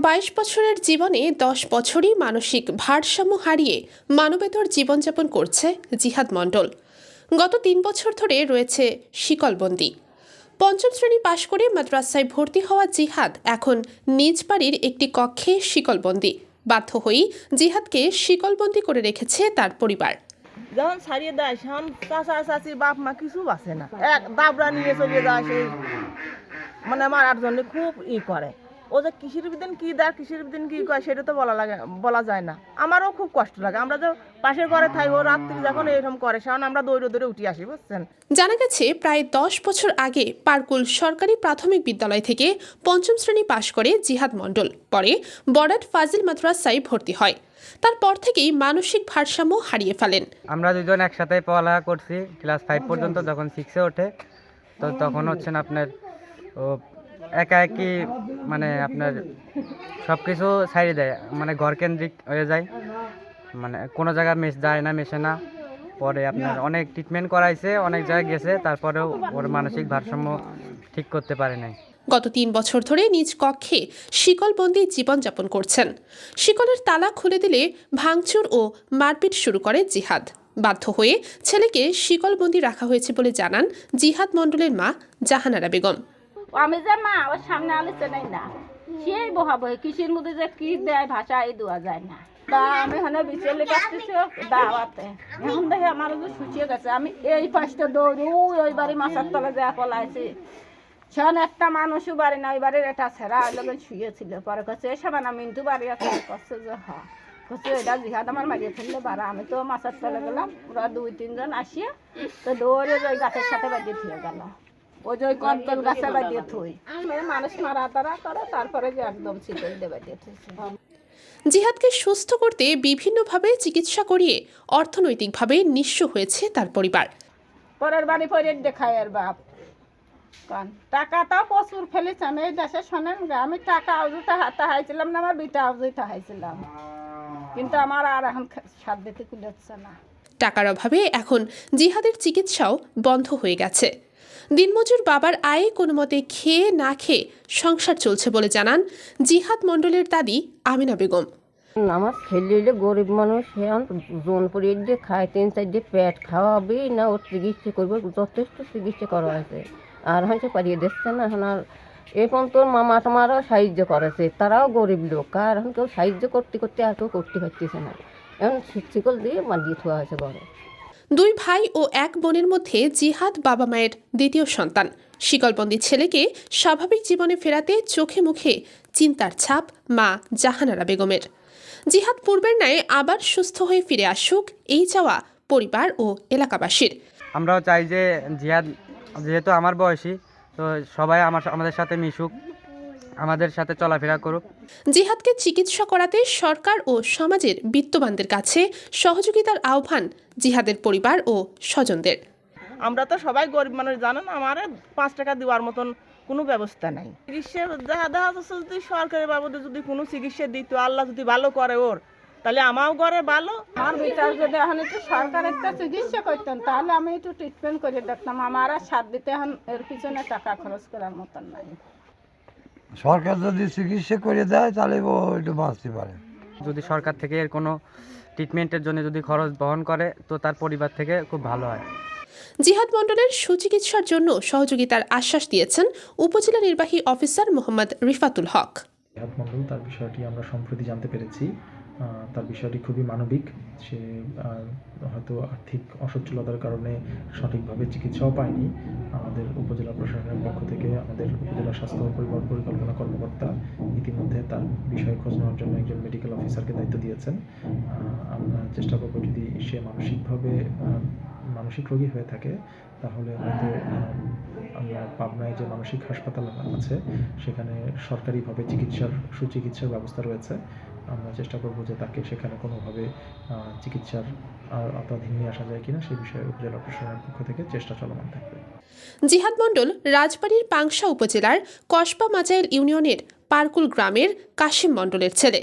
২২ বছরের জীবনে ১০ বছরই মানসিক ভারসাম্য হারিয়ে মানবেতর জীবনযাপন করছে জিহাদ মণ্ডল। গত ৩ বছর ধরে রয়েছে শিকলবন্দি। পঞ্চম শ্রেণী পাশ করে মাদ্রাসায় ভর্তি হওয়া জিহাদ এখন নিজ বাড়ির একটি কক্ষে শিকলবন্দি। বাধ্য হয়েই জিহাদকে শিকলবন্দি করে রেখেছে তার পরিবার। যখন ছাড়িয়ে দেয় চাচা চাচি বাপ মা কিছু বাঁচে না, এক দাবড়া নিয়ে চলে যায়। সেই মানে আমার আটজনে খুব করে, ও যে কিসের বিদিন কি দেয় কিসের বিদিন কি করে সেটা তো বলা যায় না। আমারও খুব কষ্ট লাগে। আমরা যে পাশের ঘরে থাকি, ও রাত্রি যখন এরকম করে সেখানে আমরা দৌড়ে দৌড়ে উঠে আসি, বুঝছেন। জানা গেছে প্রায় ১০ বছর আগে পারকুল সরকারি প্রাথমিক বিদ্যালয় থেকে পঞ্চম শ্রেণী পাশ করে জিহাদ মণ্ডল পরে বড়াট ফাজিল মাদ্রাসায় ভর্তি হয়। তারপর থেকেই মানসিক ভারসাম্য হারিয়ে ফেলেন। আমরা দুজন একসাথে পড়ালেখা করছি ক্লাস 5 পর্যন্ত। যখন 6-এ ওঠে তো তখন হচ্ছেন আপনার একা একই মানে আপনার সব কিছু ছাড়িয়ে দেয়, মানে ঘরকেন্দ্রিক হয়ে যায়, মানে কোনো জায়গায় মেশে না। পরে আপনার অনেক ট্রিটমেন্ট করাইছে, অনেক জায়গায় গেছে, তারপরেও ওর মানসিক ভারসাম্য ঠিক করতে পারে নাই। গত ৩ বছর ধরে নিজ কক্ষে শিকলবন্দি জীবনযাপন করছেন। শিকলের তালা খুলে দিলে ভাঙচুর ও মারপিট শুরু করে জিহাদ। বাধ্য হয়ে ছেলেকে শিকলবন্দি রাখা হয়েছে বলে জানান জিহাদ মণ্ডলের মা জাহানারা বেগম। আমি যে মা ওর সামনে আলোচনা না, সেই বহাবো কৃষির মধ্যে যে কি দেয় ভাষা এই দেওয়া যায় না। তা আমি এখানে বিচলে কাটতেছি দাওয়াতে, এখন দেখে আমার শুকিয়ে গেছে। আমি এই পাশটা দৌড়ি ওই বাড়ি মাছের তলে যা পলাইছি, সেখানে একটা মানুষও বাড়ি না, ওই বাড়ির এটা ছেঁড়া ওই লোক শুয়েছিল। পরে কাছে এসে না মিন্টু বাড়ি আছে, করছে যে হচ্ছে এটা জিহাদ আমার মারিয়ে ফেললে বাড়া। আমি তো মাছের তলে গেলাম, ওরা 2-3 জন আসিয়ে তো দৌড়ে ওই গাছের সাথে বাজিয়ে থুয়ে গেল। ওই যে ওই কদল গাছে বাজিয়ে থুই মানুষ মারা তারা করে, তারপরে যে একদম ছিটে বাজিয়ে থুইছে। জিহাদকে সুস্থ করতে বিভিন্নভাবে চিকিৎসা করিয়ে অর্থনৈতিকভাবে নিঃস্ব হয়েছে তার পরিবার। পরের বাড়ি পরে দেখায় আর বাপ কারণ টাকাটাও প্রচুর ফেলেছে। আমি এই দেশে শোনেন, আমি টাকা আউজুটা হাতে হাইছিলাম না, আমার বিটা আউজুটা হাইছিলাম, কিন্তু আমার আর এখন সাত দিতে কুলাচ্ছে না। টাকার অভাবে এখন জিহাদের চিকিৎসাও বন্ধ হয়ে গেছে। দিনমজুর বাবার আয়ে কোনো মতে খেয়ে না খেয়ে সংসার চলছে বলে জানান জিহাদ মণ্ডলের দাদি আমিনা বেগম। আমার ছেলে গরিব মানুষ, জোন পরিয়ে দিয়ে খায়, 3-4 দিয়ে পেট খাওয়াবে না, ওর চিকিৎসা করবে, যথেষ্ট চিকিৎসা করা হয়েছে, আর হয়তো পারিয়ে দিচ্ছে না। এখন আর এখন তোর মামা টামারাও সাহায্য করেছে, তারাও গরিব লোক, আর এখন কেউ সাহায্য করতে করতে আর কেউ করতে পারতেছে না। এখন শিকল দিয়ে মারিয়ে থোয়া হয়েছে ঘরে। 2 ভাই ও 1 বোনের মধ্যে জিহাদ বাবা মায়ের দ্বিতীয় সন্তান। শিকলবন্দি ছেলেকে স্বাভাবিক জীবনে ফেরাতে চোখে মুখে চিন্তার ছাপ মা জাহানারা বেগমের। জিহাদ পূর্বের ন্যায় আবার সুস্থ হয়ে ফিরে আসুক, এই চাওয়া পরিবার ও এলাকাবাসীর। আমরাও চাই যে জিহাদ যেহেতু আমার বয়সী, তো সবাই আমাদের সাথে মিশুক, আমাদের সাথে চলাফেরা করুক। জিহাদকে চিকিৎসা করাতে সরকার ও সমাজের বিত্তবানদের কাছে সহযোগিতার আহ্বান জিহাদের পরিবার ও স্বজনদের। আমরা তো সবাই গরিব মানুষ, জানেন, আমার 5 টাকা দেওয়ার মতন কোনো ব্যবস্থা নাই। চিকিৎসা দেখা যাচ্ছে যদি সরকারি বাবদে যদি কোনো চিকিৎসা দিত, আল্লাহ যদি ভালো করে ওর, তাহলে আমাও ঘরে ভালো। আমার বিটার যদি এখন একটু সরকার একটা চিকিৎসা করতেন, তাহলে আমি একটু ট্রিটমেন্ট করে দেখতাম। আমার আর সাত দিতে এখন এর পিছনে টাকা খরচ করার মতন নাই। সরকার যদি চিকিৎসা করে দেয় তাহলে ও একটু বাঁচতে পারে। যদি সরকার থেকে এর কোনো ট্রিটমেন্টের জন্য যদি খরচ বহন করে তো তার পরিবার থেকে খুব ভালো হয়। জিহাদ মণ্ডলের সুচিকিৎসার জন্য সহযোগিতার আশ্বাস দিয়েছেন উপজেলা নির্বাহী অফিসার মোহাম্মদ রিফাতুল হক। জিহাদ মণ্ডল তার বিষয়টি আমরা সম্প্রতি জানতে পেরেছি। তার বিষয়টি খুবই মানবিক। সে হয়তো আর্থিক অসচ্ছলতার কারণে সঠিকভাবে চিকিৎসাও পায়নি। আমাদের উপজেলা প্রশাসনের পক্ষ থেকে আমাদের উপজেলা স্বাস্থ্য ও পরিবার পরিকল্পনা কর্মকর্তা ইতিমধ্যে তার বিষয়ে খোঁজ নেওয়ার জন্য একজন মেডিকেল অফিসারকে দায়িত্ব দিয়েছেন। আমরা চেষ্টা করব যদি সে মানসিক রোগী হয়ে থাকে তাহলে হয়তো আমরা পাবনায় যে মানসিক হাসপাতাল আছে সেখানে সরকারিভাবে সুচিকিৎসার ব্যবস্থা রয়েছে। আমরা চেষ্টা করব যে তাকে সেখানে কোনোভাবে চিকিৎসার আওতাধীন নিয়ে আসা যায় কিনা সেই বিষয়ে উপজেলা প্রশাসনের পক্ষ থেকে চেষ্টা চলমান থাকবে। জিহাদ মণ্ডল রাজবাড়ীর পাংশা উপজেলার কসবা মাজাইল ইউনিয়নের পারকুল গ্রামের কাশিম মণ্ডলের ছেলে।